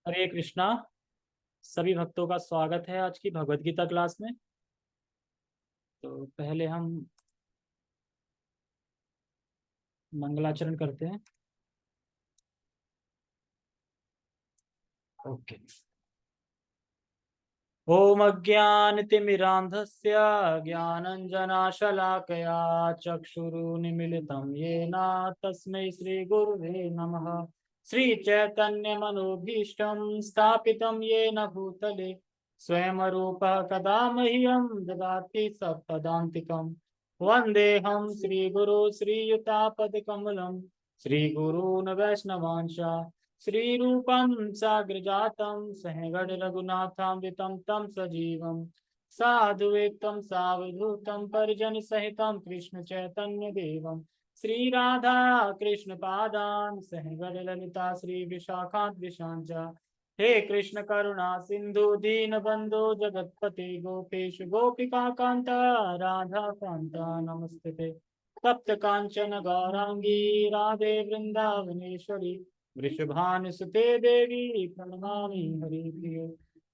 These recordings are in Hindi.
हरे कृष्णा। सभी भक्तों का स्वागत है आज की भगवत गीता क्लास में। तो पहले हम मंगलाचरण करते हैं। ओके। ओम अज्ञानतिमिरान्धस्य ज्ञानञ्जनशलाकया चक्षुरुन्मीलितं येन तस्मै श्रीगुरुवे नमः। श्रीचैतन्यमनोभीष्टं स्थापितं येन भूतले स्वयं रूपः कदा मह्यं ददाति सत्पदान्तिकम्। वन्देऽहं श्रीगुरो श्रीयुतापदकमलं श्रीगुरून् वैष्णवांश्च श्रीरूपं साग्रजातं सहगण रघुनाथान्वितं तं सजीवं साधुवेक्तं सावधूतं परिजन सहितं कृष्ण चैतन्य देवं श्रीराधा कृष्ण पादान् सहगण ललिता श्री विशाखान्विशांच। हे कृष्ण करुणा सिंधु दीन बंधु जगतपते गोपेश गोपिका कांता राधा कांता नमस्ते। तप्त कांचन गौरांगी राधे वृंदावनेश्वरी वृषभानुसुते देवी प्रणमामि हरिप्रिये।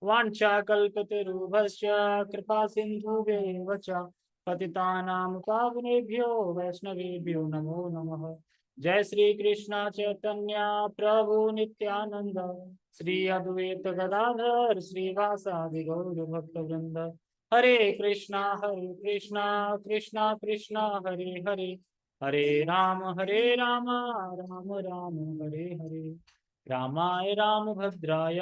वाञ्छाकल्पतरुभ्यश्च कृपा सिन्धुभ्येव च पतितानां पावनेभ्यो वैष्णवेभ्यो नमो नमः। जय श्री कृष्ण चैतन्य प्रभु नित्यानंद श्री अद्वैत गदाधर श्रीवासादि गौर भक्त वृंद। हरे कृष्णा कृष्णा कृष्णा हरे हरे हरे राम राम राम हरे हरे। रामाय रामभद्राय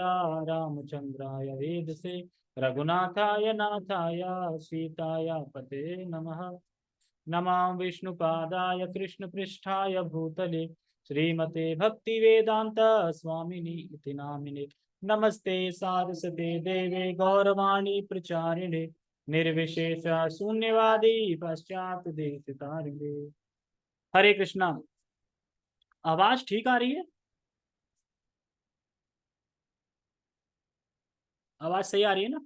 रामचंद्राय वेदसे रघुनाथाय नाथाय सीताय पते नमः। नमां विष्णुपादाय कृष्णपृष्ठाय भूतले श्रीमते भक्तिवेदांत स्वामिनि इति नामिने। नमस्ते सारस्वते देवे गौरवाणी प्रचारिणे निर्विशेष शून्यवादी पश्चात देशतारिणे। हरे कृष्णा। आवाज ठीक आ रही है? आवाज सही आ रही है ना?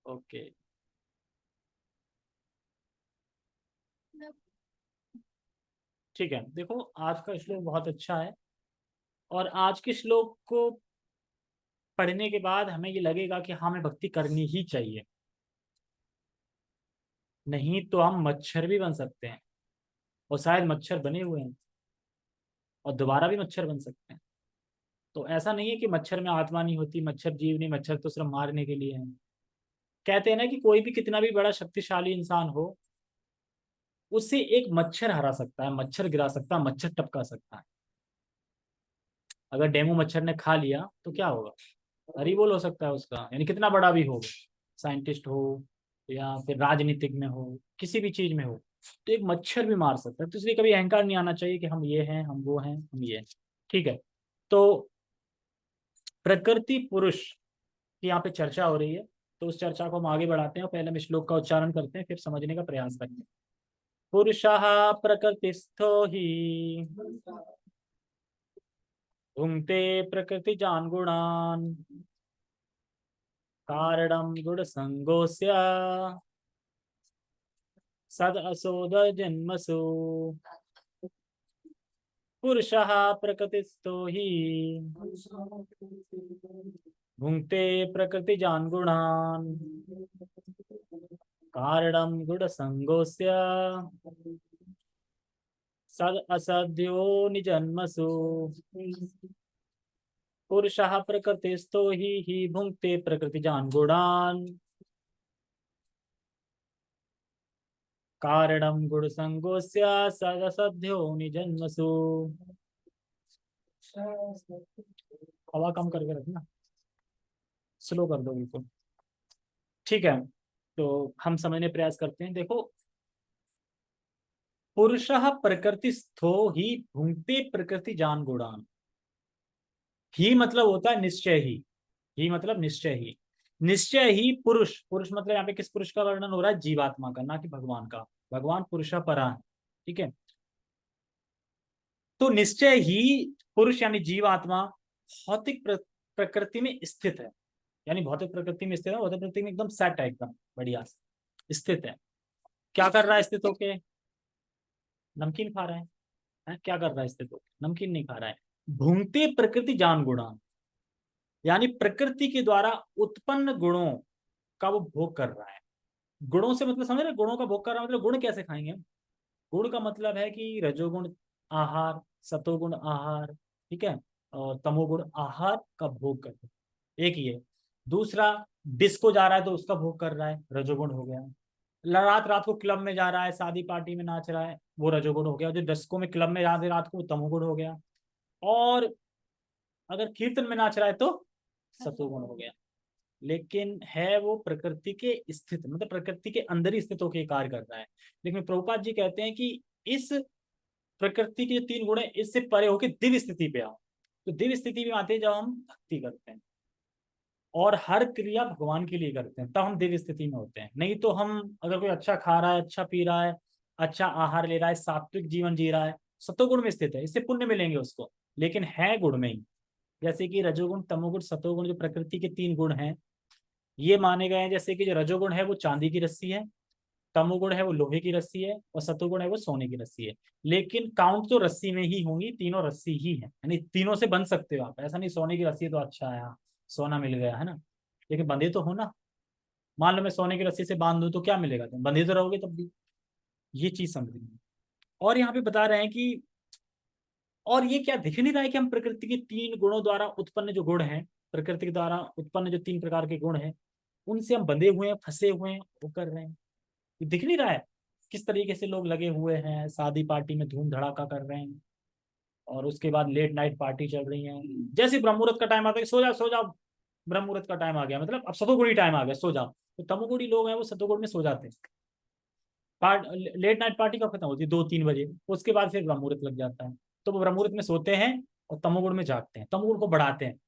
ओके। ठीक है, देखो आज का श्लोक बहुत अच्छा है और आज के श्लोक को पढ़ने के बाद हमें ये लगेगा कि हमें भक्ति करनी ही चाहिए, नहीं तो हम मच्छर भी बन सकते हैं और शायद मच्छर बने हुए हैं और दोबारा भी मच्छर बन सकते हैं। तो ऐसा नहीं है कि मच्छर में आत्मा नहीं होती, मच्छर जीव नहीं, मच्छर तो सिर्फ मारने के लिए है। कहते हैं ना कि कोई भी कितना भी बड़ा शक्तिशाली इंसान हो, उससे एक मच्छर हरा सकता है, मच्छर गिरा सकता है, मच्छर टपका सकता है। अगर डेंगू मच्छर ने खा लिया तो क्या होगा? हरी बोल हो सकता है उसका, यानी कितना बड़ा भी हो, साइंटिस्ट हो या फिर राजनीतिक में हो, किसी भी चीज में हो, तो एक मच्छर भी मार सकता है। तो इसलिए कभी अहंकार नहीं आना चाहिए कि हम ये हैं, हम वो हैं, हम ये हैं। ठीक है। तो प्रकृति पुरुष की यहाँ पे चर्चा हो रही है, तो उस चर्चा को हम आगे बढ़ाते हैं और पहले हम श्लोक का उच्चारण करते हैं, फिर समझने का प्रयास करते हैं। पुरुषः प्रकृतिस्थो ही भुंक्ते प्रकृतिजान् गुणान् कारणं गुणसङ्गोऽस्य सद असोदजन्मसु। पुरुषः प्रकृतिस्थो हि भुंक्ते प्रकृतिजान् गुणान् कारणं गुणसङ्गोऽस्य सद असद्यो निजन्मसु। पुरुषः प्रकृतिस्थो हि भुंक्ते प्रकृतिजान् गुणान् कारणं गुणसङ्गोऽस्य सदसद्यो निजन्मसु। हवा कम करके रखना, स्लो कर दो बिल्कुल। ठीक है, तो हम समझने प्रयास करते हैं। देखो, पुरुषः प्रकृतिस्थो हि भुंक्ते प्रकृति जान गुणान। ही मतलब होता है निश्चय ही मतलब निश्चय ही। निश्चय ही पुरुष, पुरुष मतलब यहाँ पे किस पुरुष का वर्णन हो रहा है? जीवात्मा का, ना कि भगवान का। भगवान पुरुष परा है। ठीक है। तो निश्चय ही पुरुष यानी जीवात्मा भौतिक प्रकृति में स्थित है, यानी भौतिक प्रकृति में स्थित है, भौतिक प्रकृति में एकदम सेट है, एकदम बढ़िया स्थित है। क्या कर रहा है स्थित होके? नमकीन खा रहा है? क्या कर रहा है स्थित होके? नमकीन नहीं खा रहा है। भूंगते प्रकृति जान गुणान। यानी प्रकृति के द्वारा उत्पन्न गुणों का वो भोग कर रहा है। गुणों से मतलब समझ रहे, गुणों का भोग कर रहा है मतलब गुण कैसे खाएंगे हम। गुण का मतलब है कि रजोगुण आहार, सतोगुण आहार, ठीक है, और तमोगुण आहार का भोग करते हैं, एक ये। दूसरा, डिस्को जा रहा है तो उसका भोग कर रहा है, रजोगुण हो गया। रात रात को क्लब में जा रहा है, शादी पार्टी में नाच रहा है, वो रजोगुण हो गया। जो डिस्को में क्लब में जा रहे रात को, वो तमोगुण हो गया। और अगर कीर्तन में नाच रहा है तो सतोगुण हो गया। लेकिन है वो प्रकृति के स्थित, मतलब प्रकृति के अंदर ही स्थित होकर कार्य कर रहा है। लेकिन प्रभुपाद जी कहते हैं कि इस प्रकृति के जो तीन गुण है, इससे परे होकर दिव्य स्थिति पे आओ। तो दिव्य स्थिति में आते हैं जब हम भक्ति करते हैं और हर क्रिया भगवान के लिए करते हैं, तब हम दिव्य स्थिति में होते हैं। नहीं तो हम, अगर कोई अच्छा खा रहा है, अच्छा पी रहा है, अच्छा आहार ले रहा है, सात्विक जीवन जी रहा है, सतोगुण में स्थित है, इससे पुण्य मिलेंगे उसको, लेकिन है गुण में ही। जैसे कि रजोगुण, तमोगुण, सतोगुण जो प्रकृति के तीन गुण हैं, ये माने गए हैं। जैसे कि जो रजोगुण है वो चांदी की रस्सी है, तमोगुण है वो लोहे की रस्सी है, और सतोगुण है वो सोने की रस्सी है। लेकिन काउंट तो रस्सी में ही होंगी, तीनों रस्सी ही है, यानी तीनों से बंध सकते हो आप। ऐसा नहीं सोने की रस्सी तो अच्छा है, सोना मिल गया है ना, लेकिन बंधे तो हो ना। मान लो मैं सोने की रस्सी से बांध दूं तो क्या मिलेगा, तुम बंधे तो रहोगे तब भी। ये चीज समझनी है। और यहाँ पे बता रहे हैं कि, और ये क्या दिख नहीं रहा है कि हम प्रकृति के तीन गुणों द्वारा उत्पन्न जो गुण हैं, प्रकृति के द्वारा उत्पन्न जो तीन प्रकार के गुण हैं, उनसे हम बंधे हुए हैं, फंसे हुए हैं, वो कर रहे हैं। ये दिख नहीं रहा है किस तरीके से लोग लगे हुए हैं, शादी पार्टी में धूम धड़ाका कर रहे हैं, और उसके बाद लेट नाइट पार्टी चल रही है। जैसे ब्रह्म मुहूर्त का टाइम आता है, सो जाओ सो जाओ, ब्रह्म मुहूर्त का टाइम आ गया, मतलब अब सतोगुणी टाइम आ गया, सो जाओ। तो तमोगुणी लोग हैं वो सतोगुण में सो जाते हैं। लेट नाइट पार्टी कब खत्म होती है, 2-3 बजे, उसके बाद फिर ब्रह्म मुहूर्त लग जाता है। तो वो ब्रह्म मुहूर्त में सोते हैं और तमोगुण में जागते हैं, तमोगुण को बढ़ाते हैं।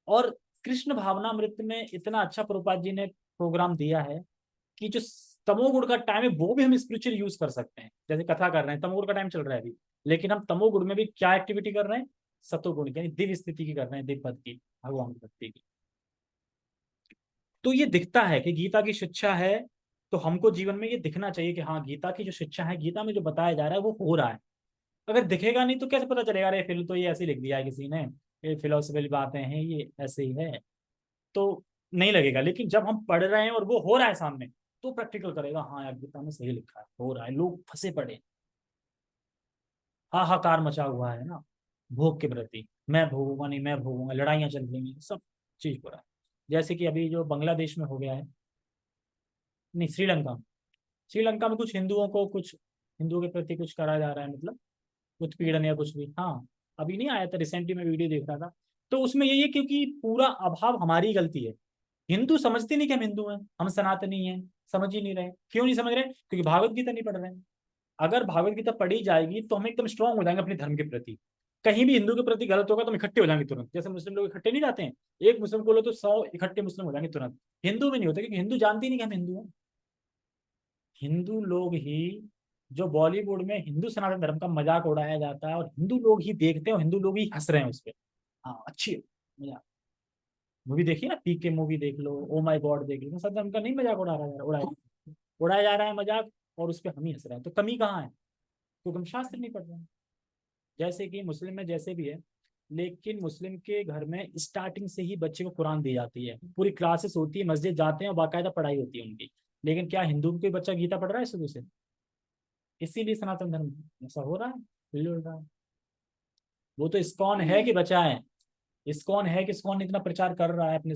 और कृष्ण भावनामृत में इतना अच्छा प्रभुपाद जी ने प्रोग्राम दिया है कि जो तमोगुण का टाइम है वो भी हम स्पिरिचुअल यूज कर सकते हैं। जैसे कथा कर रहे हैं, तमोगुण का टाइम चल रहा है अभी, लेकिन हम तमोगुण में भी क्या एक्टिविटी कर रहे हैं, सतोगुण की, यानी दिव्य स्थिति की कर रहे हैं, दिव्य पद की, भगवान की भक्ति की। तो ये दिखता है कि गीता की शिक्षा है, तो हमको जीवन में ये दिखना चाहिए कि हाँ, गीता की जो शिक्षा है, गीता में जो बताया जा रहा है वो हो रहा है। अगर दिखेगा नहीं तो कैसे पता चलेगा, अरे फिर तो ये ऐसे ही लिख दिया है किसी ने, ये फिलोसफिकल बातें हैं, ये ऐसे ही है, तो नहीं लगेगा। लेकिन जब हम पढ़ रहे हैं और वो हो रहा है सामने, तो प्रैक्टिकल करेगा, हाँ यार गीता में सही लिखा है, हो रहा है, लोग फंसे पड़े हैं, हाहाकार मचा हुआ है ना भोग के प्रति, मैं भोगूंगा नहीं, मैं भोगूंगा, लड़ाइयाँ चल रही हैं, सब चीज हो रहा है। जैसे कि अभी जो बांग्लादेश में हो गया है, नहीं श्रीलंका, श्रीलंका में कुछ हिंदुओं को, कुछ हिंदुओं के प्रति कुछ करा जा रहा है, मतलब उत्पीड़न या कुछ भी। हाँ, अभी नहीं आया था, रिसेंटली मैं वीडियो देख रहा था। तो उसमें यही है, क्योंकि पूरा अभाव हमारी गलती है। हिंदू समझते नहीं कि हम हिंदू हैं, हम सनातनी हैं, समझ ही नहीं रहे। क्यों नहीं समझ रहे, क्योंकि भागवत गीता नहीं पढ़ रहे हैं। अगर भागवत गीता पढ़ी जाएगी तो हम एकदम स्ट्रांग हो जाएंगे अपने धर्म के प्रति। कहीं भी हिंदू के प्रति गलत होगा तो हम इकट्ठे हो जाएंगे तुरंत, जैसे मुस्लिम लोग इकट्ठे नहीं जाते हैं, एक मुस्लिम को लो तो 100 इकट्ठे मुस्लिम हो जाएंगे तुरंत। हिंदू में नहीं होता, क्योंकि हिंदू जानते ही नहीं कि हम हिंदू हैं। हिंदू लोग ही, जो बॉलीवुड में हिंदू सनातन धर्म का मजाक उड़ाया जाता है और हिंदू लोग ही देखते हैं और हिंदू लोग ही हंस रहे हैं उस पर, हाँ अच्छी है, मजाक। मूवी देखिए ना, पीके मूवी देख लो, ओ माय गॉड देख लो, सब धर्म का नहीं मजाक उड़ा रहा है, उड़ाया जा रहा है मजाक, और उस पर हम ही हंस रहे हैं। तो कमी कहाँ है, क्योंकि हम शास्त्र नहीं पढ़ रहे हैं। जैसे कि मुस्लिम में जैसे भी है, लेकिन मुस्लिम के घर में स्टार्टिंग से ही बच्चे को कुरान दी जाती है, पूरी क्लासेस होती है, मस्जिद जाते हैं और बाकायदा पढ़ाई होती है उनकी। लेकिन क्या हिंदू कोई बच्चा गीता पढ़ रहा है शुरू से? इसीलिए सनातन धर्म ऐसा हो रहा है, बिल्कुल रहा है। वो तो इस्कॉन है कि बचा है, इस्कॉन है कि इस्कॉन इतना प्रचार कर रहा है अपने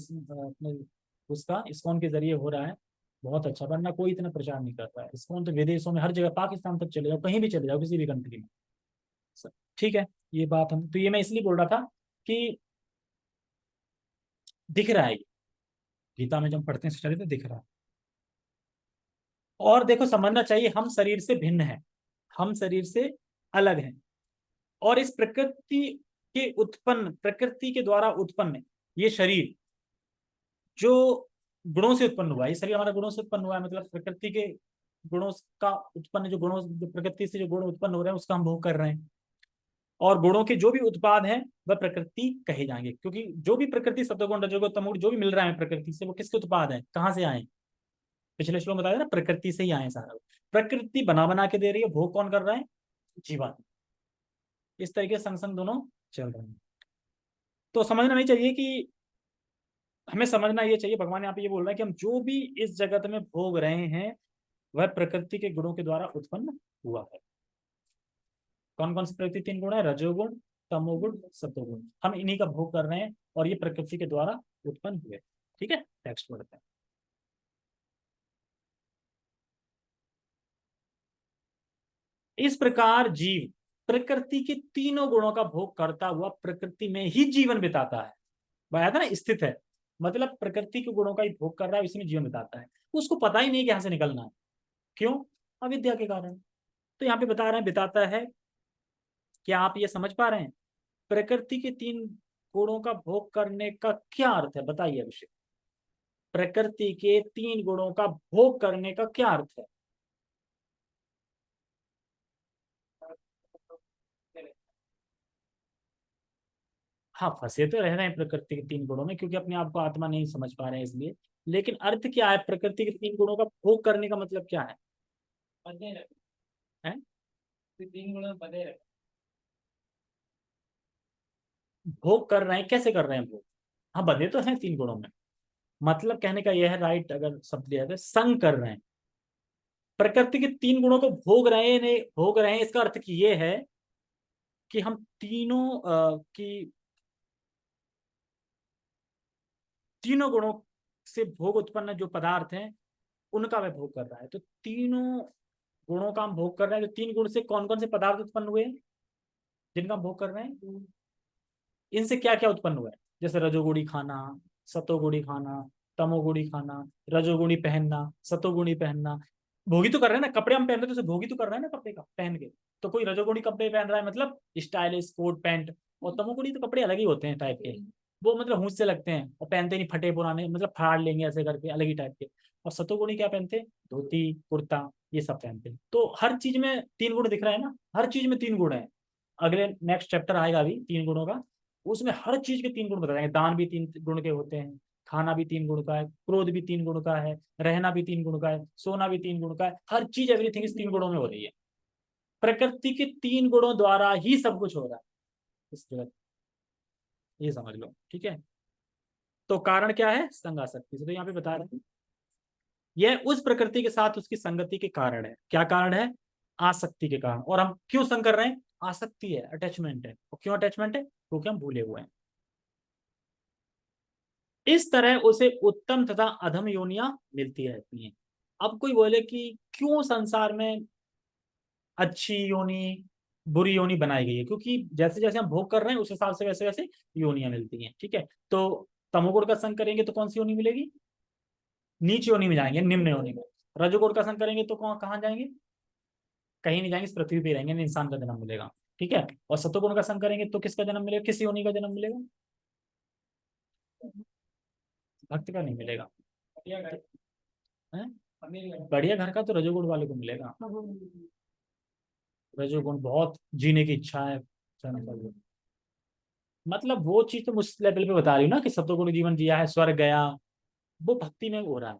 उसका, इस्कॉन के जरिए हो रहा है, बहुत अच्छा। वरना कोई इतना प्रचार नहीं कर रहा है। इस्कॉन तो विदेशों में हर जगह, पाकिस्तान तक चले जाओ, कहीं भी चले जाओ, किसी भी कंट्री में। ठीक है, ये बात हम तो, ये मैं इसलिए बोल रहा था कि दिख रहा है ये, गीता में जब हम पढ़ते हैं स्टडी तो दिख रहा है। और देखो, समझना चाहिए हम शरीर से भिन्न हैं, हम शरीर से अलग हैं। और इस प्रकृति के उत्पन्न, प्रकृति के द्वारा उत्पन्न ये शरीर जो गुणों से उत्पन्न हुआ है, ये शरीर हमारा गुणों से उत्पन्न हुआ है, मतलब प्रकृति के गुणों का उत्पन्न, जो गुणों, जो प्रकृति से जो गुण उत्पन्न हो रहे हैं उसका हम भोग कर रहे हैं। और गुणों के जो भी उत्पाद हैं वह प्रकृति कहे जाएंगे, क्योंकि जो भी प्रकृति, सत्वगुण रजोगुण तमोगुण जो भी मिल रहा है प्रकृति से, वो किसके उत्पाद है, कहाँ से आए? पिछले श्लोक में बताया ना, प्रकृति से ही आए सारा। प्रकृति बना बना के दे रही है, भोग कौन कर रहा है? जीवात्मा। इस तरीके से संग संग दोनों चल रहे हैं। तो समझना नहीं चाहिए कि हमें समझना ये चाहिए, भगवान यहाँ पे ये बोल रहा है कि हम जो भी इस जगत में भोग रहे हैं वह प्रकृति के गुणों के द्वारा उत्पन्न हुआ है। कौन कौन से प्रकृति तीन गुण है? रजोगुण, तमोगुण, सतोगुण। हम इन्हीं का भोग कर रहे हैं और ये प्रकृति के द्वारा उत्पन्न हुए। ठीक है, टेक्स्ट पढ़ते हैं। इस प्रकार जीव प्रकृति के तीनों गुणों का भोग करता हुआ प्रकृति में ही जीवन बिताता है। बताया था ना, स्थित है, मतलब प्रकृति के गुणों का ही भोग कर रहा है, इसी में जीवन बिताता है। उसको पता ही नहीं कि यहाँ से निकलना है। क्यों? अविद्या के कारण। तो यहाँ पे बता रहे हैं बिताता है। क्या आप ये समझ पा रहे हैं? प्रकृति के तीन गुणों का भोग करने का क्या अर्थ है, बताइए अभिषेक। प्रकृति के तीन गुणों का भोग करने का क्या अर्थ है? हाँ, फंसे तो रह रहे हैं प्रकृति के तीन गुणों में, क्योंकि अपने आप को आत्मा नहीं समझ पा रहे हैं इसलिए। लेकिन अर्थ क्या है? प्रकृति के तीन गुणों का भोग करने का मतलब क्या है? बंधे रहे हैं? तीन गुणों में बंधे रहे। भोग कर रहे हैं, कैसे कर रहे हैं भोग? हाँ, बंधे तो हैं तीन गुणों में। मतलब कहने का यह है, राइट, अगर शब्द लिया जाए, संग कर रहे हैं। प्रकृति के तीन गुणों को भोग रहे हैं, इसका अर्थ की ये है कि हम तीनों की तीनों गुणों से भोग उत्पन्न जो पदार्थ हैं उनका वह भोग कर रहा है। तो तीनों गुणों का हम भोग कर रहे हैं। तो तीन गुण से कौन कौन से पदार्थ उत्पन्न हुए हैं जिनका हम भोग कर रहे हैं? इनसे क्या क्या उत्पन्न हुआ है? जैसे रजोगुणी खाना, सतोगुणी खाना, तमोगुणी खाना, रजोगुणी पहनना, सतोगुणी पहनना। भोगी तो कर रहे हैं ना, कपड़े हम पहन रहे हैं तो उसे भोगी तो कर रहे हैं ना कपड़े का पहन के। तो कोई रजोगुणी कपड़े पहन रहा है मतलब स्टाइलिश कोट पैंट, और तमोगुणी तो कपड़े अलग ही होते हैं टाइप के। वो मतलब हुंस से लगते हैं और पहनते नहीं, फटे पुराने, मतलब फाड़ लेंगे ऐसे करके, अलग ही टाइप के। और सतोगुणी क्या पहनते हैं? धोती कुर्ता ये सब पहनते हैं। तो हर चीज में तीन गुण दिख रहा है ना, हर चीज में तीन गुण है। अगले नेक्स्ट चैप्टर आएगा अभी तीन गुणों का, उसमें हर चीज के तीन गुण बताएंगे। दान भी तीन गुण के होते हैं, खाना भी तीन गुण का है, क्रोध भी तीन गुण का है, रहना भी तीन गुण का है, सोना भी तीन गुण का है। हर चीज एवरीथिंग इस तीन गुणों में हो रही है। प्रकृति के तीन गुणों द्वारा ही सब कुछ हो रहा है इस जगत। ये समझ लो, ठीक है। तो कारण क्या है? संग आसक्ति से। तो यहाँ पे बता रहे हैं यह उस प्रकृति के साथ उसकी संगति के कारण है। क्या कारण है? आसक्ति के कारण। और हम क्यों संग कर रहे हैं? आसक्ति है, अटैचमेंट है। और क्यों अटैचमेंट है? क्योंकि हम भूले हुए हैं। इस तरह उसे उत्तम तथा अधम योनियां मिलती रहती हैं। अब कोई बोले कि क्यों संसार में अच्छी योनि बुरी योनि बनाई गई है? क्योंकि जैसे जैसे हम भोग कर रहे हैं उस हिसाब से वैसे वैसे योनियां मिलती हैं। ठीक है, तो तमोगुण का संग करेंगे तो कौन सी योनि मिलेगी? नीच योनि में जाएंगे, निम्न योनि में। रजोगुण का संग करेंगे तो कहाँ जाएंगे? कहीं नहीं जाएंगे, इस पृथ्वी पे रहेंगे, इंसान का जन्म मिलेगा। ठीक है, और सतोगुण का संग करेंगे तो किसका जन्म मिलेगा? किस योनि का जन्म मिलेगा? भक्त का नहीं मिलेगा। हैं? बढ़िया घर का तो रजोगुण वाले को मिलेगा। रजोगुण बहुत जीने की इच्छा है, मतलब वो चीज तो उस लेवल पे बता रही हूँ ना कि सतोगुण जीवन जिया है, स्वर्ग गया, वो भक्ति में हो रहा है।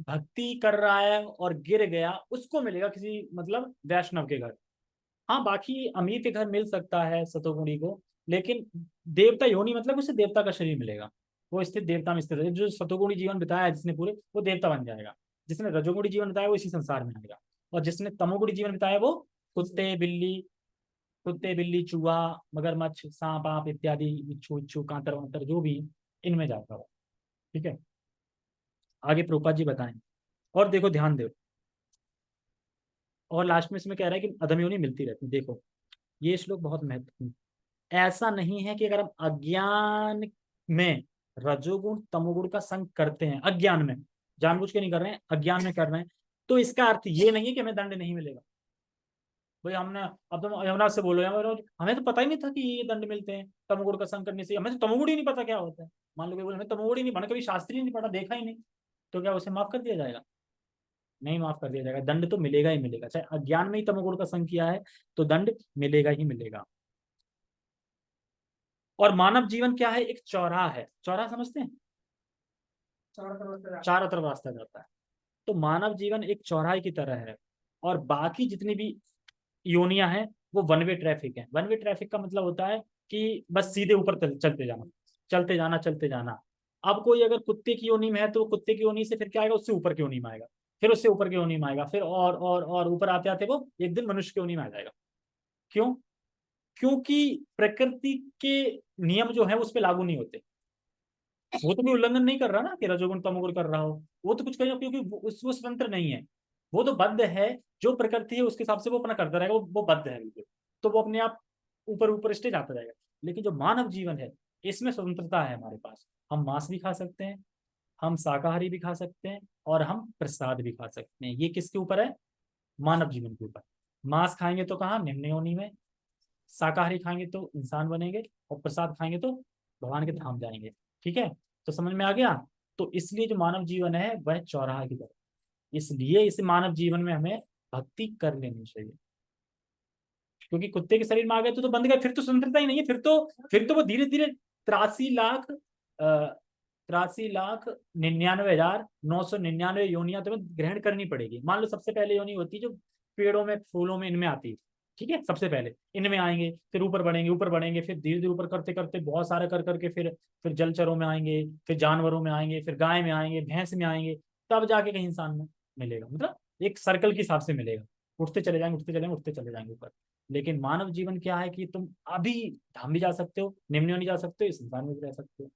भक्ति कर रहा है और गिर गया, उसको मिलेगा किसी मतलब वैष्णव के घर। हाँ, बाकी अमीर के घर मिल सकता है सतोगुणी को, लेकिन देवता योनि मतलब उसे देवता का शरीर मिलेगा। वो स्थित देवता में स्थित है। जो सतोगुणी जीवन बिताया है जिसने पूरे, वो देवता बन जाएगा। जिसने रजोगुणी जीवन बिताया वो इसी संसार में आएगा। और जिसने तमोगुणी जीवन बिताया वो कुत्ते बिल्ली चूहा मगरमच्छ सांप आप इत्यादि, बिच्छू इच्छू कांतर वांतर जो भी, इनमें जाता है। ठीक है, आगे प्रोपा जी बताएं। और देखो ध्यान दो, और लास्ट में इसमें कह रहा है कि अधमयोनि मिलती रहती है। देखो ये श्लोक बहुत महत्वपूर्ण। ऐसा नहीं है कि अगर हम अज्ञान में रजोगुण तमोगुण का संग करते हैं, अज्ञान में, जानबूझ के नहीं कर रहे हैं, अज्ञान में कर रहे हैं, तो इसका अर्थ ये नहीं है कि हमें दंड नहीं मिलेगा। भाई हमने, अब तुम यमुना से बोलो यार, हमें तो पता ही नहीं था कि ये दंड मिलते हैं तमोगुण का संग करने से, हमें तो तमोगुण ही नहीं पता क्या होता है। मान लो कि बोले हमें तमोगुण ही नहीं, मैंने कभी शास्त्री ही नहीं पढ़ा, देखा ही नहीं, तो क्या उसे माफ कर दिया जाएगा? नहीं माफ कर दिया जाएगा, दंड तो मिलेगा ही मिलेगा। चाहे अज्ञान में ही तमोगुण का संग किया है तो दंड मिलेगा ही मिलेगा। और मानव जीवन क्या है? एक चौराहा है। चौराहा समझते हैं? चारों तरफ रास्ता जाता है। तो मानव जीवन एक चौराहे की तरह है। और बाकी जितनी भी योनियां हैं वो वन वे ट्रैफिक है। वन वे ट्रैफिक का मतलब होता है कि बस सीधे ऊपर चलते जाना, चलते जाना, चलते जाना। अब कोई अगर कुत्ते की योनि में है तो कुत्ते की योनि से फिर क्या आएगा, उससे ऊपर की योनि में आएगा, फिर उससे ऊपर की योनि में आएगा, फिर और ऊपर आते आते वो एक दिन मनुष्य की योनि में आ जाएगा। क्यों? क्योंकि प्रकृति के नियम जो है उस पर लागू नहीं होते। वो तो कोई उल्लंघन नहीं कर रहा ना कि रजोगुण तमोगुण कर रहा हो, वो तो कुछ कहेगा, क्योंकि वो स्वतंत्र नहीं है, वो तो बद्ध है। जो प्रकृति है उसके हिसाब से वो अपना करता रहेगा, वो बद्ध है बिल्कुल। तो वो अपने आप ऊपर ऊपर स्टेज आता जाएगा। लेकिन जो मानव जीवन है, इसमें स्वतंत्रता है हमारे पास। हम मांस भी खा सकते हैं, हम शाकाहारी भी खा सकते हैं, और हम प्रसाद भी खा सकते हैं। ये किसके ऊपर है? मानव जीवन के ऊपर। मांस खाएंगे तो कहाँ, निम्न योनि में। शाकाहारी खाएंगे तो इंसान बनेंगे, और प्रसाद खाएंगे तो भगवान के धाम जाएंगे। ठीक है, तो समझ में आ गया। तो इसलिए जो मानव जीवन है वह चौराहा की तरह, इसलिए इस मानव जीवन में हमें भक्ति कर लेनी चाहिए। क्योंकि कुत्ते के शरीर में आ गए तो बंद गए, फिर तो स्वतंत्रता ही नहीं है। फिर तो वो धीरे धीरे 83,99,999 योनियां तुम्हें ग्रहण करनी पड़ेगी। मान लो सबसे पहले योनि होती है जो पेड़ों में, फूलों में, इनमें आती है। ठीक है, सबसे पहले इनमें आएंगे, फिर ऊपर बढ़ेंगे, ऊपर बढ़ेंगे, फिर धीरे धीरे ऊपर करते करते बहुत सारा कर करके फिर जलचरों में आएंगे, फिर जानवरों में आएंगे, फिर गाय में आएंगे, भैंस में आएंगे, तब जाके कहीं इंसान में मिलेगा। मतलब एक सर्कल के हिसाब से मिलेगा। उठते चले जाएंगे, उठते चले जाएंगे, उठते चले जाएंगे ऊपर। लेकिन मानव जीवन क्या है कि तुम अभी धाम भी जा सकते हो, निम्न योनि जा सकते हो, इस संसार में भी रह सकते हो,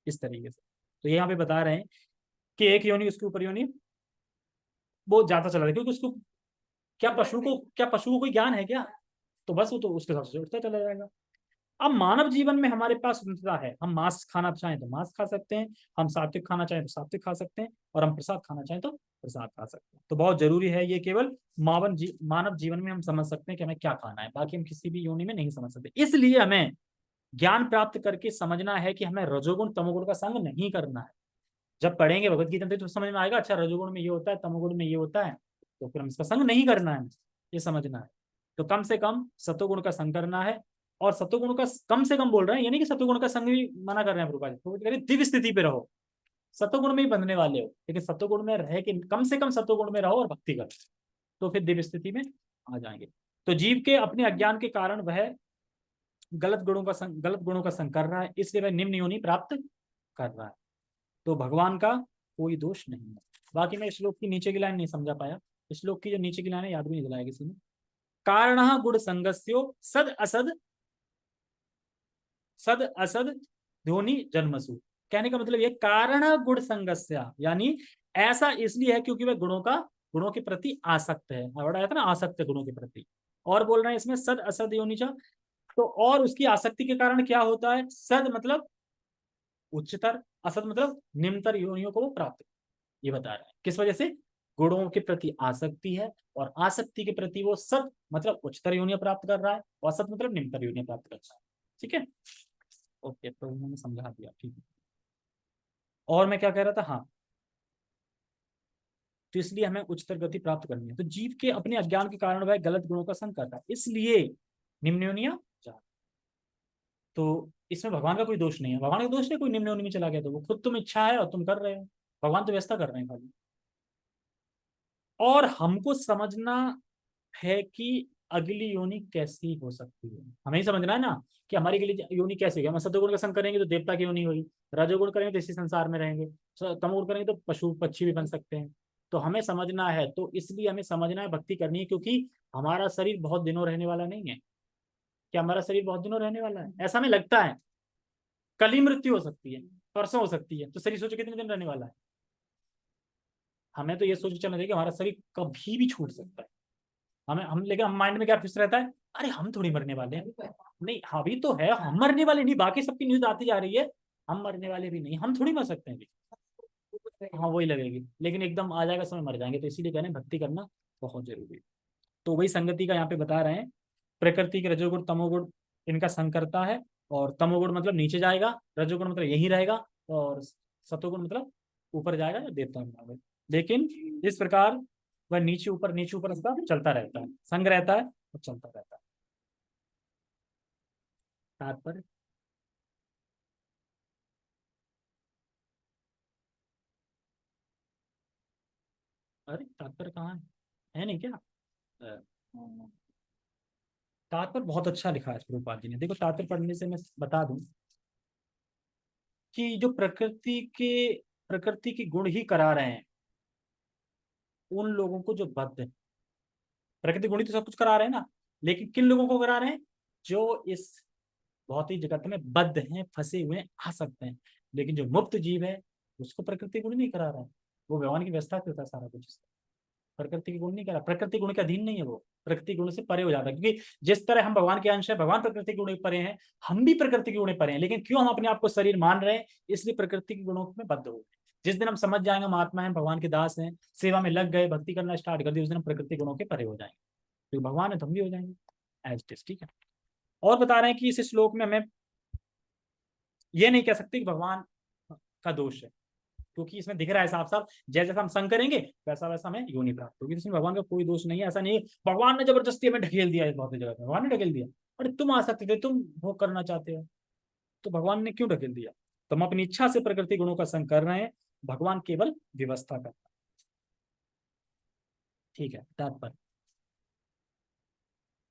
इस तरीके से। तो यहाँ पे बता रहे हैं कि एक योनि उसके ऊपर योनि वो जाता चला जाए, क्योंकि उसको क्या पशु को कोई ज्ञान है क्या? तो बस वो तो उसके हिसाब से उठता चला जाएगा। अब मानव जीवन में हमारे पास स्वतंत्रता है। हम मांस खाना चाहें तो मांस खा सकते हैं, हम सात्विक खाना चाहें तो सात्विक खा सकते हैं, और हम प्रसाद खाना चाहें तो प्रसाद खा सकते हैं। तो बहुत जरूरी है ये, केवल मानव जीवन में हम समझ सकते हैं कि हमें क्या खाना है, बाकी हम किसी भी योनि में नहीं समझ सकते। इसलिए हमें ज्ञान प्राप्त करके समझना है कि हमें रजोगुण तमोगुण का संग नहीं करना है। जब पढ़ेंगे भगवत गीता तो समझ में आएगा, अच्छा रजोगुण में ये होता है, तमोगुण में ये होता है, तो फिर हम इसका संग नहीं करना है, ये समझना है। तो कम से कम सतोगुण का संग करना है। और सतोगुण का कम से कम बोल रहे हैं, यानी कि सतोगुण का संग भी मना कर रहे हैं प्रभुपाद जी, तो कह रहे दिव्य स्थिति पे रहो, सतोगुण में ही बंधने वाले हो, लेकिन सतोगुण में रह के कम से कम सतोगुण में रहो और भक्ति करो, तो फिर दिव्य स्थिति में आ जाएंगे। तो जीव के अपने अज्ञान के कारण वह गलत गुणों का संग कर रहा है, इसलिए वह निम्न योनि प्राप्त कर रहा है। तो भगवान का कोई दोष नहीं है। बाकी मैं श्लोक की नीचे की लाइन नहीं समझा पाया, श्लोक की जो नीचे की लाइन है याद भी नहीं दिलाया किसी ने। कारण गुण संगस्यो सद असद ध्वनि जन्मसु। कहने का मतलब ये कारण गुण संगस्या, यानी ऐसा इसलिए है क्योंकि वह गुणों के प्रति आसक्त है। वर्ड आया था ना, आसक्त है गुणों के प्रति। और बोल रहे हैं इसमें सद असद योनिचा। तो और उसकी आसक्ति के कारण क्या होता है? सद मतलब उच्चतर, असद मतलब निम्नतर योनियों को वो प्राप्त, ये बता रहे हैं किस वजह से? गुणों के प्रति आसक्ति है, और आसक्ति के प्रति वो सत मतलब उच्चतर योनियां प्राप्त कर रहा है, और असत मतलब निम्नतर योनियां प्राप्त कर रहा है। ठीक है, ओके, तो उन्होंने समझा दिया, ठीक है। और मैं क्या कह रहा था, हाँ, तो इसलिए हमें उच्चतर गति प्राप्त करनी है। तो जीव के अपने अज्ञान के कारण वह गलत गुणों का संग करता है, इसलिए निम्न योनियां जा। तो इसमें भगवान का कोई दोष नहीं है, भगवान का दोष नहीं, कोई निम्न योनि में चला गया तो वो खुद तुम इच्छा है और तुम कर रहे हो, भगवान तो व्यवस्था कर रहे हैं खाली। और हमको समझना है कि अगली योनि कैसी हो सकती है, हमें ही समझना है ना कि हमारी अगली योनि कैसी होगी। हम सत्वगुण का संग करेंगे तो देवता की योनि होगी, रजोगुण करेंगे तो इसी संसार में रहेंगे, तमोगुण करेंगे तो पशु पक्षी भी बन सकते हैं। तो हमें समझना है, तो इसलिए हमें समझना है, भक्ति करनी है, क्योंकि हमारा शरीर बहुत दिनों रहने वाला नहीं है। क्या हमारा शरीर बहुत दिनों रहने वाला है? ऐसा हमें लगता है, कल ही मृत्यु हो सकती है, परसों हो सकती है, तो शरीर सोचो कितने दिन रहने वाला है। हमें तो ये सोच के चलना चाहिए कि हमारा शरीर कभी भी छूट सकता है। हम लेकिन हम माइंड में क्या फिक्स रहता है, अरे हम थोड़ी मरने वाले हैं, नहीं अभी तो है, हम मरने वाले नहीं, बाकी सबकी न्यूज आती जा रही है, हम मरने वाले भी नहीं, हम थोड़ी मर सकते हैं अभी। हाँ वही लगेगी, लेकिन एकदम आ जाएगा समय मर जाएंगे, तो इसीलिए कह रहे हैं भक्ति करना बहुत जरूरी है। तो वही संगति का यहाँ पे बता रहे हैं, प्रकृति के रजोगुण तमोगुण इनका संग करता है, और तमोगुण मतलब नीचे जाएगा, रजोगुण मतलब यही रहेगा, और सतोगुण मतलब ऊपर जाएगा या देवता में जाएगा। लेकिन इस प्रकार वह नीचे ऊपर उसका चलता रहता है, संग रहता है और चलता रहता है। तात्पर्य, अरे तात्पर्य कहाँ है नहीं क्या? अ, तात्पर्य बहुत अच्छा लिखा है प्रभुपाद जी ने, देखो तात्पर्य पढ़ने से मैं बता दूं कि जो प्रकृति के गुण ही करा रहे हैं उन लोगों को जो बद्ध है। प्रकृति गुण ही तो सब कुछ करा रहे हैं ना, लेकिन किन लोगों को करा रहे हैं? जो इस भौतिक जगत में बद्ध हैं, फंसे हुए हैं, आ सकते हैं। लेकिन जो मुक्त जीव है उसको प्रकृति गुण नहीं करा रहा है, वो भगवान की व्यवस्था करता है सारा कुछ। प्रकृति के गुण नहीं करा, प्रकृति गुण के अधीन नहीं है वो, प्रकृति गुण से परे हो जाता है। क्योंकि जिस तरह हम भगवान के अंश है, भगवान प्रकृति के गुण के परे हैं, हम भी प्रकृति के गुण के परे हैं। लेकिन क्यों हम अपने आप को शरीर मान रहे हैं? इसलिए प्रकृति के गुणों में बद्ध हो गए। जिस दिन हम समझ जाएंगे हम आत्मा है, भगवान के दास हैं, सेवा में लग गए, भक्ति करना स्टार्ट कर दिया, उस दिन हम प्रकृति गुणों के परे हो जाएंगे। तो भगवान है तो हम भी हो जाएंगे एज इट इज। ठीक है। और बता रहे हैं कि इस श्लोक में हमें ये नहीं कह सकते कि भगवान का दोष है, क्योंकि इसमें दिख रहा है साफ साफ, जैसे जैसा हम संग करेंगे वैसा वैसा हमें योनि प्राप्त होगी। इसमें भगवान का कोई दोष नहीं है। ऐसा नहीं है भगवान ने जबरदस्ती हमें ढकेल दिया इस भौतिक जगत में, भगवान ने ढकेल दिया। अरे तुम आ सकते थे, तुम भोग करना चाहते हो, तो भगवान ने क्यों ढकेल दिया? तो हम अपनी इच्छा से प्रकृति गुणों का संग कर रहे हैं, भगवान केवल व्यवस्था करता है। ठीक है। तात्पर्य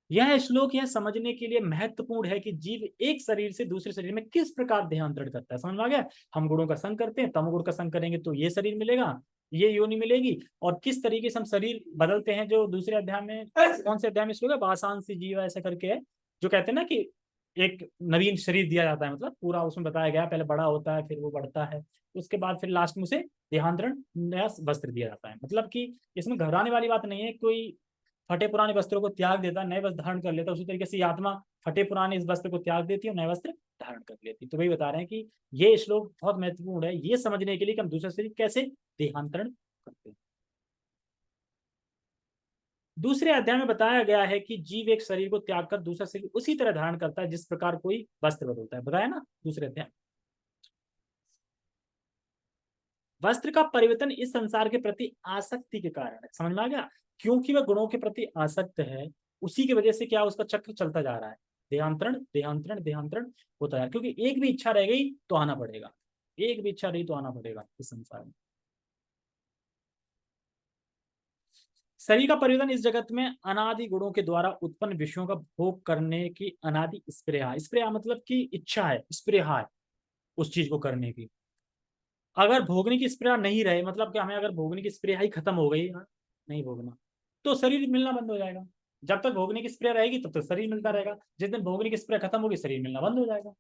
यह श्लोक यह समझने के लिए महत्वपूर्ण है कि जीव एक शरीर से दूसरे शरीर में किस प्रकार देहांतरण करता है। समझ में आ गया? हम गुणों का संग करते हैं, तमोगुण का संग करेंगे तो ये शरीर मिलेगा, ये योनि मिलेगी। और किस तरीके से हम शरीर बदलते हैं, जो दूसरे अध्याय में, कौन से अध्याय में श्लोक है, बासान से जीव ऐसा करके है, जो कहते हैं ना कि एक नवीन शरीर दिया जाता है, मतलब पूरा उसमें बताया गया, पहले बड़ा होता है फिर वो बढ़ता है, उसके बाद फिर लास्ट में उसे देहांतरण नया वस्त्र दिया जाता है। मतलब कि इसमें घबराने वाली बात नहीं है। कोई फटे पुराने वस्त्रों को त्याग देता, नए वस्त्र धारण कर लेता, उसी तरीके से आत्मा फटे पुराने इस वस्त्र को त्याग देती है और नए वस्त्र धारण कर लेती। तो वही बता रहे हैं कि ये श्लोक बहुत महत्वपूर्ण है ये समझने के लिए कि हम दूसरे शरीर कैसे देहांतरण करते हैं। दूसरे अध्याय में बताया गया है कि जीव एक शरीर को त्याग कर दूसरा शरीर उसी तरह धारण करता है जिस प्रकार कोई वस्त्र बदलता है। बताया ना दूसरे अध्याय। वस्त्र का परिवर्तन इस संसार के प्रति आसक्ति के कारण है। समझ में आ गया? क्योंकि वह गुणों के प्रति आसक्त है, उसी की वजह से क्या उसका चक्र चलता जा रहा है, देहांतरण देहांतरण देहांतरण होता है। क्योंकि एक भी इच्छा रह गई तो आना पड़ेगा, एक भी इच्छा रही तो आना पड़ेगा इस संसार में। शरीर का परिवर्तन इस जगत में अनादि गुणों के द्वारा उत्पन्न विषयों का भोग करने की अनादि स्प्रेहा, स्प्रेहा मतलब की इच्छा है, स्प्रेहा है उस चीज को करने की। अगर भोगने की स्प्रेहा नहीं रहे, मतलब कि हमें अगर भोगने की स्प्रेहा ही खत्म हो गई, नहीं भोगना, तो शरीर मिलना बंद हो जाएगा। जब तक भोगने की स्प्रे रहेगी तब तक शरीर मिलता रहेगा, जिस दिन भोगने की स्प्रे खत्म होगी शरीर मिलना बंद हो जाएगा।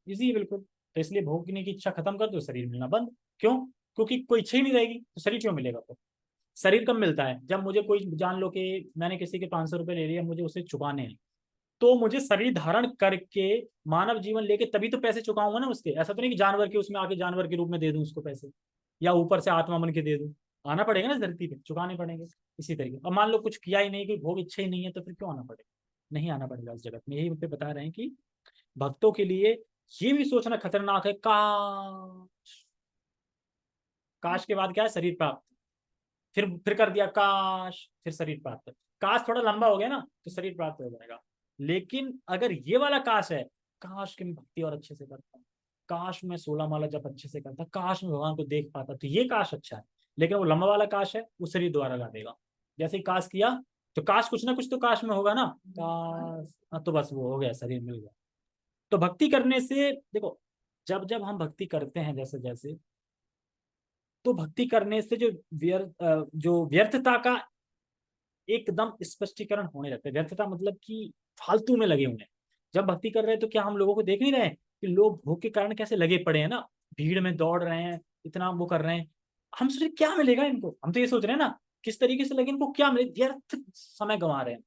इजी है बिल्कुल। तो इसलिए भोगने की इच्छा खत्म कर दो, शरीर मिलना बंद। क्यों? क्योंकि कोई इच्छा ही नहीं रहेगी तो शरीर क्यों मिलेगा? तो शरीर कब मिलता है? जब मुझे कोई, जान लो कि मैंने किसी के 500 रुपये ले लिया, मुझे उसे चुकाने हैं, तो मुझे शरीर धारण करके मानव जीवन लेके तभी तो पैसे चुकाऊंगा ना उसके। ऐसा तो नहीं कि जानवर के उसमें आके जानवर के रूप में दे दूं उसको पैसे, या ऊपर से आत्मा बन के दे दूं। आना पड़ेगा ना इस धरती पे, चुकाने पड़ेंगे। इसी तरीके अब मान लो कुछ किया ही नहीं, कोई भोग इच्छा ही नहीं है, तो फिर क्यों आना पड़ेगा? नहीं आना पड़ेगा इस जगत में। यही पे बता रहे हैं कि भक्तों के लिए ये भी सोचना खतरनाक है, काश, काश के बाद क्या है? शरीर प्राप्त। फिर कर दिया काश, फिर शरीर प्राप्त। काश थोड़ा लंबा हो गया ना तो शरीर प्राप्त हो जाएगा। लेकिन अगर ये वाला काश है, काश कि मैं भक्ति और अच्छे से करता, काश मैं 16 माला जब अच्छे से करता, काश मैं भगवान को देख पाता, तो ये काश अच्छा है। लेकिन वो लंबा वाला काश है, वो शरीर द्वारा ला देगा। जैसे ही काश किया तो काश कुछ ना कुछ तो काश में होगा ना, काश, तो बस वो हो गया, शरीर मिल गया। तो भक्ति करने से देखो, जब जब हम भक्ति करते हैं जैसे जैसे, तो भक्ति करने से जो व्यर्थता का एकदम स्पष्टीकरण होने लगता है। व्यर्थता मतलब कि फालतू में लगे हुए हैं। जब भक्ति कर रहे हैं तो क्या हम लोगों को देख नहीं रहे हैं कि लोग भूख के कारण कैसे लगे पड़े हैं ना, भीड़ में दौड़ रहे हैं, इतना वो कर रहे हैं। हम सोच रहे क्या मिलेगा इनको, हम तो ये सोच रहे हैं ना किस तरीके से लगे, इनको क्या मिले, व्यर्थ समय गंवा रहे हैं।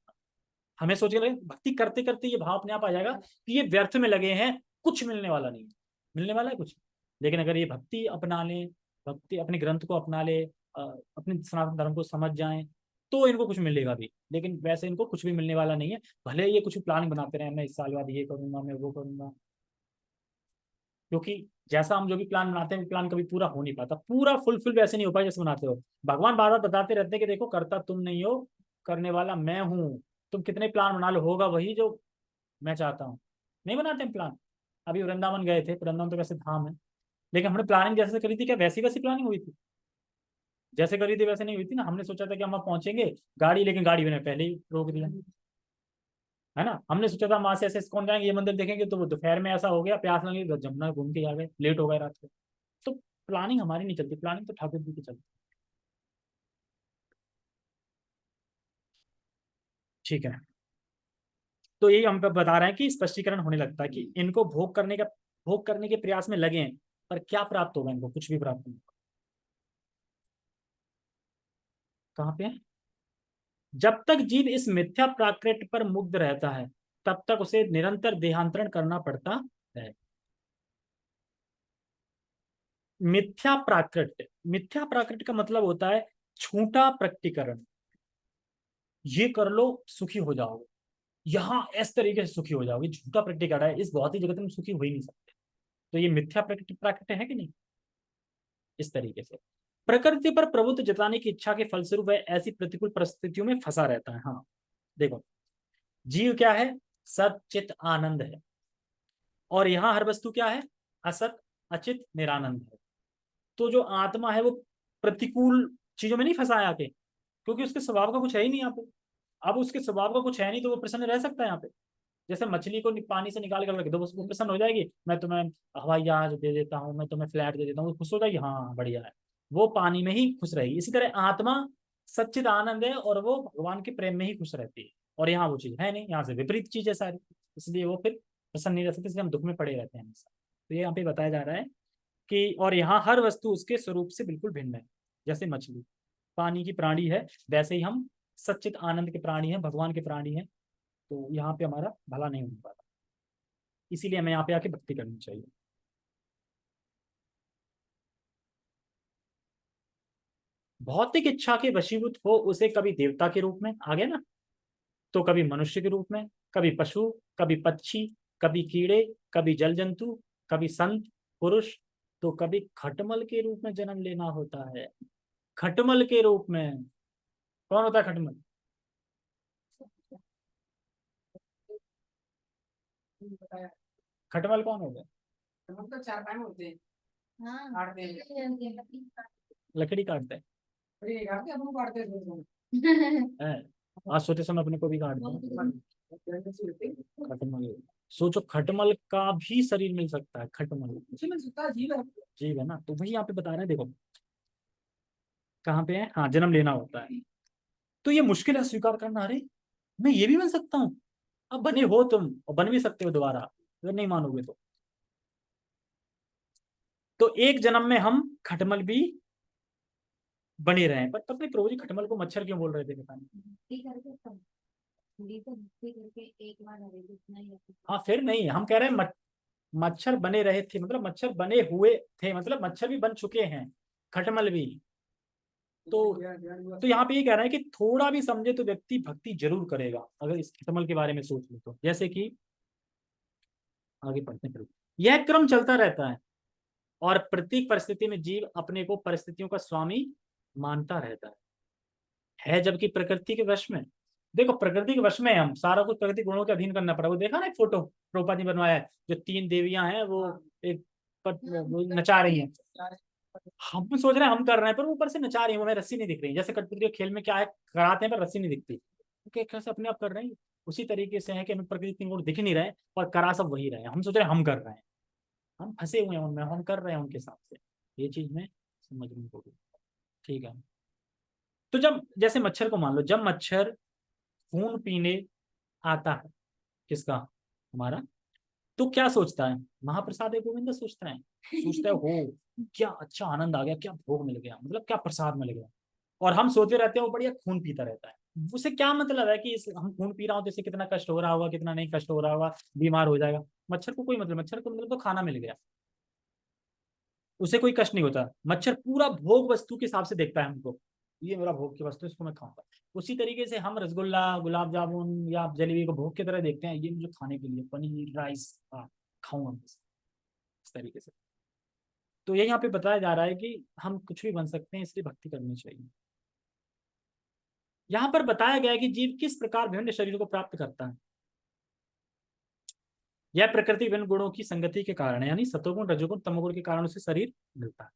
हमें सोच रहे भक्ति करते करते ये भाव अपने आप आ जाएगा कि ये व्यर्थ में लगे हैं, कुछ मिलने वाला नहीं। मिलने वाला है कुछ? लेकिन अगर ये भक्ति अपना ले, भक्ति अपने ग्रंथ को अपना ले, अपने सनातन धर्म को समझ जाएं, तो इनको कुछ मिलेगा भी। लेकिन वैसे इनको कुछ भी मिलने वाला नहीं है। भले ये कुछ प्लान बनाते रहे, मैं इस साल बाद ये करूंगा, मैं वो करूंगा, क्योंकि जैसा हम जो भी प्लान बनाते हैं वो प्लान कभी पूरा हो नहीं पाता, पूरा फुलफिल वैसे नहीं हो पाया जैसे बनाते हो। भगवान बार बार बताते रहते हैं कि देखो करता तुम नहीं हो, करने वाला मैं हूँ। तुम कितने प्लान बना लो, होगा वही जो मैं चाहता हूँ। नहीं बनाते हैं प्लान। अभी वृंदावन गए थे, वृंदावन तो वैसे धाम है, लेकिन हमने प्लानिंग जैसे करी थी, क्या वैसी वैसी प्लानिंग हुई थी? जैसे करी थी वैसे नहीं हुई थी ना। हमने सोचा था कि हम वहाँ पहुंचेंगे गाड़ी, लेकिन गाड़ी मैंने पहले ही रोक दिया। है ना। हमने सोचा था वहां से ऐसे कौन जाएंगे, ये मंदिर देखेंगे, तो वो दोपहर में ऐसा हो गया, प्यास लगी तो जमुना घूम के आ गए, लेट हो गए रात को। तो प्लानिंग हमारी नहीं चलती, प्लानिंग तो ठाकुर जी की चलती। ठीक है। तो यही हम पे बता रहे हैं कि स्पष्टीकरण होने लगता है कि इनको भोग करने के प्रयास में लगे हैं, पर क्या प्राप्त होगा, इनको कुछ भी प्राप्त नहीं होगा। कहाँ पे है? जब तक जीव इस मिथ्या प्राकृत पर मुग्ध रहता है, तब तक उसे निरंतर देहांतरण करना पड़ता है। मिथ्या प्राकृत का मतलब होता है झूठा प्रकटीकरण। ये कर लो, सुखी हो जाओगे, यहाँ इस तरीके से सुखी हो जाओगे, झूठा प्रकटीकरण है, इस भौतिक जगत में सुखी हो ही नहीं सकते। तो ये मिथ्या प्राकृत है कि नहीं, इस तरीके से प्रकृति पर प्रभुत्व जताने की इच्छा के फलस्वरूप वह ऐसी प्रतिकूल परिस्थितियों में फंसा रहता है। हाँ, देखो, जीव क्या है? सचित आनंद है, और यहाँ हर वस्तु क्या है? असत, अचित, निरानंद है। तो जो आत्मा है वो प्रतिकूल चीजों में नहीं फंसा है आके, क्योंकि उसके स्वभाव का कुछ है ही नहीं यहाँ पे। अब उसके स्वभाव का कुछ है नहीं, तो वो प्रसन्न रह सकता है यहाँ पे? जैसे मछली को पानी से निकाल कर रख दो, वो प्रसन्न हो जाएगी, मैं तुम्हें हवाई जहाज दे देता हूँ, मैं तुम्हें फ्लैट दे देता हूँ, वो खुश हो जाएगी, हाँ बढ़िया है। वो पानी में ही खुश रहेगी। इसी तरह आत्मा सच्चिद आनंद है, और वो भगवान के प्रेम में ही खुश रहती है, और यहाँ वो चीज है नहीं, यहाँ से विपरीत चीज है सारी। इसलिए वो फिर प्रसन्न नहीं रह सकते, इसलिए हम दुख में पड़े रहते हैं हमेशा। तो ये यहाँ पे बताया जा रहा है कि, और यहाँ हर वस्तु उसके स्वरूप से बिल्कुल भिन्न है। जैसे मछली पानी की प्राणी है, वैसे ही हम सच्चित आनंद के प्राणी हैं, भगवान के प्राणी हैं। तो यहाँ पे हमारा भला नहीं हो पाता, इसीलिए हमें यहाँ पे आके भक्ति करनी चाहिए। भौतिक इच्छा के वशीभूत हो उसे कभी देवता के रूप में, आ गया ना, तो कभी मनुष्य के रूप में, कभी पशु, कभी पक्षी, कभी कीड़े, कभी जल जंतु, कभी संत पुरुष, तो कभी खटमल के रूप में जन्म लेना होता है। खटमल के रूप में। कौन होता है खटमल? खटमल कौन होता है? खटमल तो चार पांच होते हैं। हाँ, काटते हैं, लकड़ी काटते हैं। लकड़ी काटते हैं, अपन काटते हैं। आज सोते समय अपने को भी काट दो खटमल। सोचो, खटमल का भी शरीर मिल सकता है, खटमल जीव है ना। तो वही यहाँ पे बता रहे हैं, देखो कहाँ पे है, हाँ, जन्म लेना होता है। तो ये मुश्किल है स्वीकार करना, अरे मैं ये भी बन सकता हूँ। अब बने हो तुम, और बन भी सकते हो दोबारा, अगर नहीं मानोगे तो एक जन्म में हम खटमल भी बने रहे हैं। पर तब प्रभु जी खटमल को मच्छर क्यों बोल रहे थे, पता नहीं। हाँ, फिर नहीं, हम कह रहे हैं मच्छर बने रहे थे, मतलब मच्छर बने हुए थे, मतलब मच्छर भी बन चुके हैं, खटमल भी। तो यहाँ पे ये कह रहे हैं कि थोड़ा भी समझे तो व्यक्ति भक्ति जरूर करेगा, अगर इस खटमल के बारे में सोच ले तो। जैसे कि आगे पढ़ते हैं, यह क्रम चलता रहता है, और प्रत्येक परिस्थिति में जीव अपने को परिस्थितियों का स्वामी मानता रहता है जबकि प्रकृति के वश में। देखो, प्रकृति के वश में है, हम सारा कुछ प्रकृति गुणों के अधीन करना पड़ा। वो देखा ना एक फोटो प्रोपा जी बनवाया है, जो तीन देवियां हैं, वो एक वो नचा रही हैं। हम सोच रहे हैं हम कर रहे हैं, पर ऊपर से नचा रही है, वो हमें रस्सी नहीं दिख रही। जैसे कठपुतली के खेल में क्या है, कराते हैं पर रस्सी नहीं दिखती, क्योंकि कैसे अपने आप कर रहे हैं। उसी तरीके से है कि हमें प्रकृति के गुण दिख नहीं रहे, और करा सब वही रहे हैं। हम सोच रहे हैं हम कर रहे हैं, हम फंसे हुए हैं उनमें, हम कर रहे हैं उनके साथ से। ये चीज में समझनी होगी। ठीक है। तो जब जैसे मच्छर को मान लो, जब मच्छर खून पीने आता है, किसका? हमारा। तो क्या सोचता है? महाप्रसाद है गोविंद सोचता है। सोचता है हो क्या अच्छा आनंद आ गया, क्या भोग मिल गया, मतलब क्या प्रसाद मिल गया। और हम सोते रहते हैं वो बढ़िया खून पीता रहता है। उसे क्या मतलब है कि हम खून पी रहा हूँ तो इसे कितना कष्ट हो रहा होगा, कितना नहीं कष्ट हो रहा होगा, बीमार हो जाएगा। मच्छर को कोई मतलब, मच्छर को मतलब तो खाना मिल गया, उसे कोई कष्ट नहीं होता। मच्छर पूरा भोग वस्तु के हिसाब से देखता है हमको, ये मेरा भोग की वस्तु है, इसको मैं खाऊंगा। उसी तरीके से हम रसगुल्ला, गुलाब जामुन या जलेबी को भोग की तरह देखते हैं, ये मुझे खाने के लिए, पनीर राइस, हाँ खाऊंगा इस तरीके से। तो ये यहाँ पे बताया जा रहा है कि हम कुछ भी बन सकते हैं, इसलिए भक्ति करनी चाहिए। यहाँ पर बताया गया है कि जीव किस प्रकार विभिन्न शरीरों को प्राप्त करता है। यह प्रकृति विभिन्न गुणों की संगति के कारण है, यानी सतोगुण रजोगुण तमोगुण के कारण उसे शरीर मिलता है।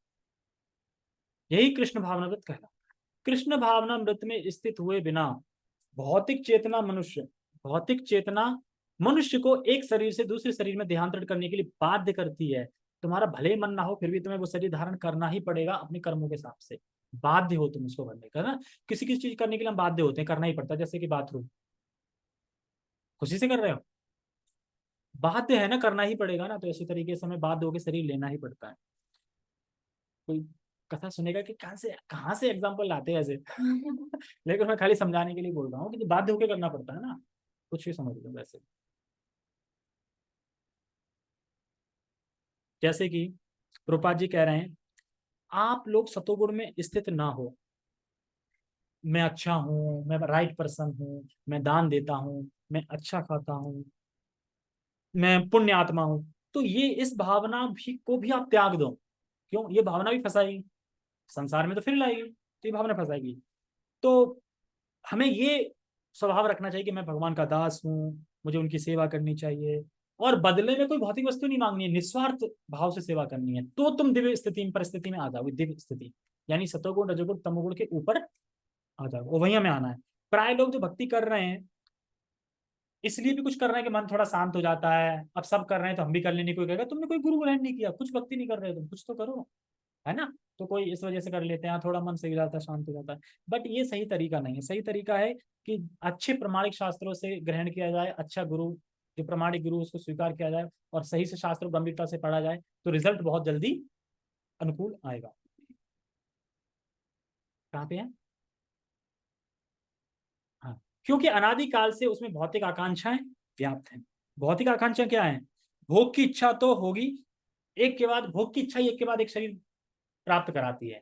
यही कृष्ण भावनामृत कहलाता है। कृष्ण भावनामृत में स्थित हुए बिना भौतिक चेतना मनुष्य भौतिक चेतना मनुष्य को एक शरीर से दूसरे शरीर में देहांतरण करने के लिए बाध्य करती है। तुम्हारा भले ही मन ना हो फिर भी तुम्हें वो शरीर धारण करना ही पड़ेगा अपने कर्मों के हिसाब से। बाध्य हो तुम उसको करने का ना। किसी किसी चीज करने के लिए हम बाध्य होते हैं, करना ही पड़ता है। जैसे कि बाथरूम खुशी से कर रहे हो, बाध्य है ना, करना ही पड़ेगा ना। तो इसी तरीके से हमें बाध्य होकर शरीर लेना ही पड़ता है। कोई कथा सुनेगा कि कहाँ से एग्जाम्पल लाते हैं ऐसे लेकिन मैं खाली समझाने के लिए बोल रहा हूँ कि बाध्य होकर करना पड़ता है ना। कुछ भी समझ लो वैसे। जैसे कि रूपा जी कह रहे हैं, आप लोग सतोगुण में स्थित ना हो। मैं अच्छा हूँ, मैं राइट पर्सन हूँ, मैं दान देता हूँ, मैं अच्छा खाता हूँ, मैं पुण्य आत्मा हूँ। तो ये इस भावना भी को भी आप त्याग दो। क्यों? ये भावना भी फंसाएगी, संसार में तो फिर लाएगी, तो ये भावना फंसाएगी। तो हमें ये स्वभाव रखना चाहिए कि मैं भगवान का दास हूँ, मुझे उनकी सेवा करनी चाहिए, और बदले में कोई भौतिक वस्तु नहीं मांगनी है, निस्वार्थ भाव से सेवा करनी है। तो तुम दिव्य स्थिति परिस्थिति में आ जाओगे, दिव्य स्थिति यानी सतोगुण रजोगुण तमोगुण के ऊपर आ जाओगे, और वही हमें आना है। प्राय लोग जो भक्ति कर रहे हैं इसलिए भी कुछ कर रहे हैं कि मन थोड़ा शांत हो जाता है, अब सब कर रहे हैं तो हम भी कर लेने, कोई कहेगा तुमने कोई गुरु ग्रहण नहीं किया, कुछ भक्ति नहीं कर रहे हो तुम, कुछ तो करो, है ना। तो कोई इस वजह से कर लेते हैं, थोड़ा मन सही हो जाता है, शांत हो जाता है। बट ये सही तरीका नहीं है। सही तरीका है कि अच्छे प्रमाणिक शास्त्रों से ग्रहण किया जाए, अच्छा गुरु जो प्रमाणिक गुरु उसको स्वीकार किया जाए, और सही से शास्त्रों गंभीरता से पढ़ा जाए, तो रिजल्ट बहुत जल्दी अनुकूल आएगा। कहाँ पे है? हाँ, क्योंकि अनादिकाल से उसमें भौतिक आकांक्षाएं व्याप्त हैं। भौतिक आकांक्षा क्या है? भोग की इच्छा तो होगी, एक के बाद भोग की इच्छा ही एक के बाद एक शरीर प्राप्त कराती है।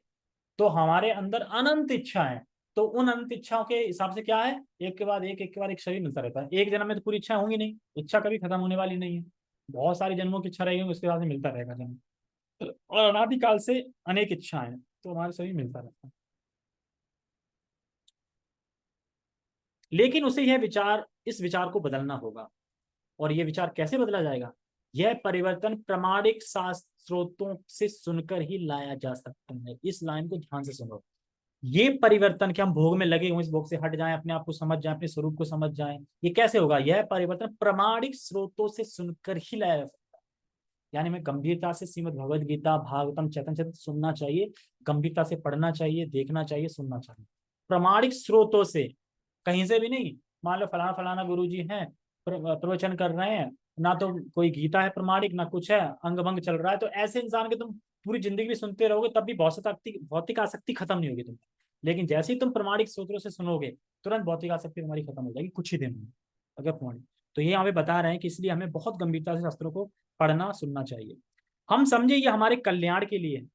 तो हमारे अंदर अनंत इच्छा है। तो उन अनंत इच्छाओं के हिसाब से क्या है, एक के बाद एक के बाद एक शरीर मिलता रहता है। एक जन्म में तो पूरी इच्छा होंगी नहीं, इच्छा कभी खत्म होने वाली नहीं है। बहुत सारे जन्मों की इच्छा रहेगी, उसके बाद में मिलता रहेगा जन्म। और अनादिकाल से अनेक इच्छाएं हैं, तो हमारे शरीर मिलता रहता है। लेकिन उसे यह विचार, इस विचार को बदलना होगा। और यह विचार कैसे बदला जाएगा? यह परिवर्तन प्रमाणिक शास्त्र स्रोतों से सुनकर ही लाया जा सकता है। इस लाइन को ध्यान से सुनो। ये परिवर्तन कि हम भोग में लगे हुए इस भोग से हट जाएं, अपने आप को समझ जाएं, अपने स्वरूप को समझ जाएं, ये कैसे होगा? यह परिवर्तन प्रमाणिक स्रोतों से सुनकर ही लाया जा सकता है। यानी हमें गंभीरता से श्रीमद् भगवद गीता, भागवतम, चैतन्य चरित सुनना चाहिए, गंभीरता से पढ़ना चाहिए, देखना चाहिए, सुनना चाहिए, प्रमाणिक स्रोतों से, कहीं से भी नहीं। मान लो फलाना फलाना गुरु जी हैं, प्रवचन कर रहे हैं, ना तो कोई गीता है प्रमाणिक, ना कुछ है, अंग भंग चल रहा है, तो ऐसे इंसान के तुम पूरी जिंदगी भी सुनते रहोगे तब भी भौतिक आसक्ति खत्म नहीं होगी तुम। लेकिन जैसे ही तुम प्रमाणिक सूत्रों से सुनोगे, तुरंत भौतिक आसक्ति तुम्हारी खत्म हो जाएगी कुछ ही दिन में, अगर प्रमाणिक। तो ये यहाँ पे बता रहे हैं कि इसलिए हमें बहुत गंभीरता से शास्त्रों को पढ़ना सुनना चाहिए। हम समझे ये हमारे कल्याण के लिए,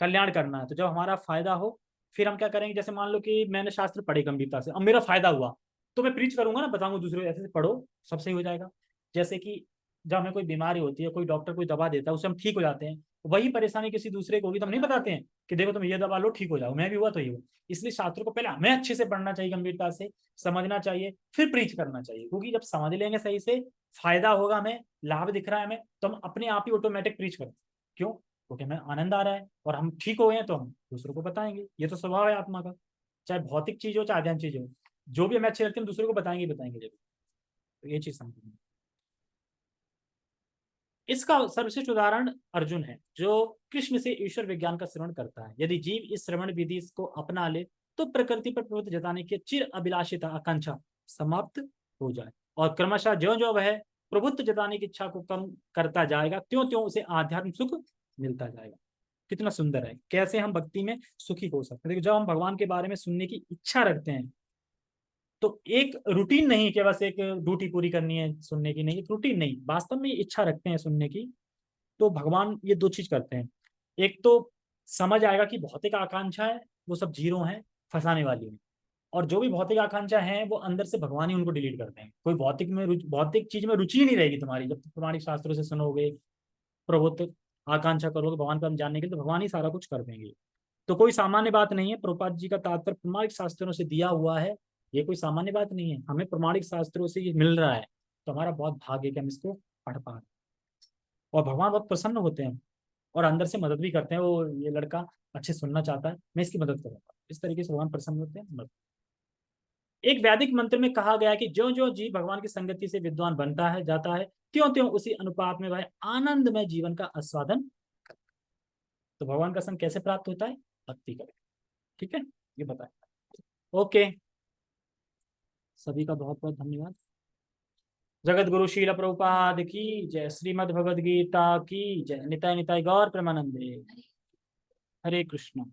कल्याण करना है, तो जब हमारा फायदा हो फिर हम क्या करेंगे। जैसे मान लो कि मैंने शास्त्र पढ़े गंभीरता से, अब मेरा फायदा हुआ, तो मैं प्रीच करूंगा ना, बताऊंगा दूसरे को ऐसे से पढ़ो, सब सही हो जाएगा। जैसे कि जब हमें कोई बीमारी होती है, कोई डॉक्टर कोई दवा देता है, उससे हम ठीक हो जाते हैं, वही परेशानी किसी दूसरे को होगी तो हम नहीं बताते हैं कि देखो तुम ये दवा लो ठीक हो जाओ, मैं भी हुआ तो ये हुआ। इसलिए शास्त्रों को पहले हमें अच्छे से पढ़ना चाहिए, गंभीरता से समझना चाहिए, फिर प्रीच करना चाहिए। क्योंकि जब समझ लेंगे सही से, फायदा होगा, हमें लाभ दिख रहा है हमें, तो हम अपने आप ही ऑटोमेटिक प्रीच करें। क्यों? क्योंकि हमें आनंद आ रहा है और हम ठीक हो गए हैं, तो हम दूसरों को बताएंगे। ये तो स्वभाव है आत्मा का, चाहे भौतिक चीज हो चाहे आध्यात्मिक चीज हो, जो भी हमें अच्छे लगते हैं हम दूसरों को बताएंगे बताएंगे जरूर। तो ये चीज समझेंगे। इसका सर्वश्रेष्ठ उदाहरण अर्जुन है, जो कृष्ण से ईश्वर विज्ञान का श्रवण करता है। यदि जीव इस श्रवण विधि को अपना ले, तो प्रकृति पर प्रभुत्व जताने की चिर अभिलाषित आकांक्षा समाप्त हो जाए, और क्रमशः ज्यो ज्यो वह प्रभुत्व जताने की इच्छा को कम करता जाएगा, त्यों त्यों उसे आध्यात्मिक सुख मिलता जाएगा। कितना सुंदर है, कैसे हम भक्ति में सुखी हो सकते हैं। देखो, जब हम भगवान के बारे में सुनने की इच्छा रखते हैं, तो एक रूटीन नहीं कि बस एक ड्यूटी पूरी करनी है सुनने की, नहीं, एक रूटीन नहीं, वास्तव में इच्छा रखते हैं सुनने की, तो भगवान ये दो चीज करते हैं। एक तो समझ आएगा कि भौतिक आकांक्षा है वो सब जीरो है, फंसाने वाली है। और जो भी भौतिक आकांक्षा है वो अंदर से भगवान ही उनको डिलीट करते हैं। कोई भौतिक चीज में रुचि ही नहीं रहेगी तुम्हारी, जब तुम प्रमाणिक शास्त्रों से सुनोगे, प्रभुत्व आकांक्षा करोगे भगवान को हम जानने के लिए, तो भगवान ही सारा कुछ कर देंगे। तो कोई सामान्य बात नहीं है। प्रभुपाद जी का तात्पर्य प्रमाणिक शास्त्रों से दिया हुआ है, ये कोई सामान्य बात नहीं है। हमें प्रमाणिक शास्त्रों से ये मिल रहा है, तो हमारा बहुत भाग्य है कि हम इसको पढ़ पा रहे हैं। और भगवान बहुत प्रसन्न होते हैं और अंदर से मदद भी करते हैं। वो ये लड़का अच्छे सुनना चाहता है, मैं इसकी मदद करूंगा, इस तरीके से भगवान प्रसन्न होते हैं। एक वैदिक मंत्र में कहा गया है कि जो जो जीव भगवान की संगति से विद्वान बनता है जाता है, त्यों त्यों उसी अनुपात में वह आनंदमय जीवन का आस्वादन करता है। तो भगवान का संग कैसे प्राप्त होता है? भक्ति करके। ठीक है, ये बताए। ओके, सभी का बहुत बहुत धन्यवाद। जगत गुरु शील प्रभुपाद की जय, श्रीमद् भगवद गीता की जय, निताय निताय गौर प्रेमानंदे। हरे कृष्ण।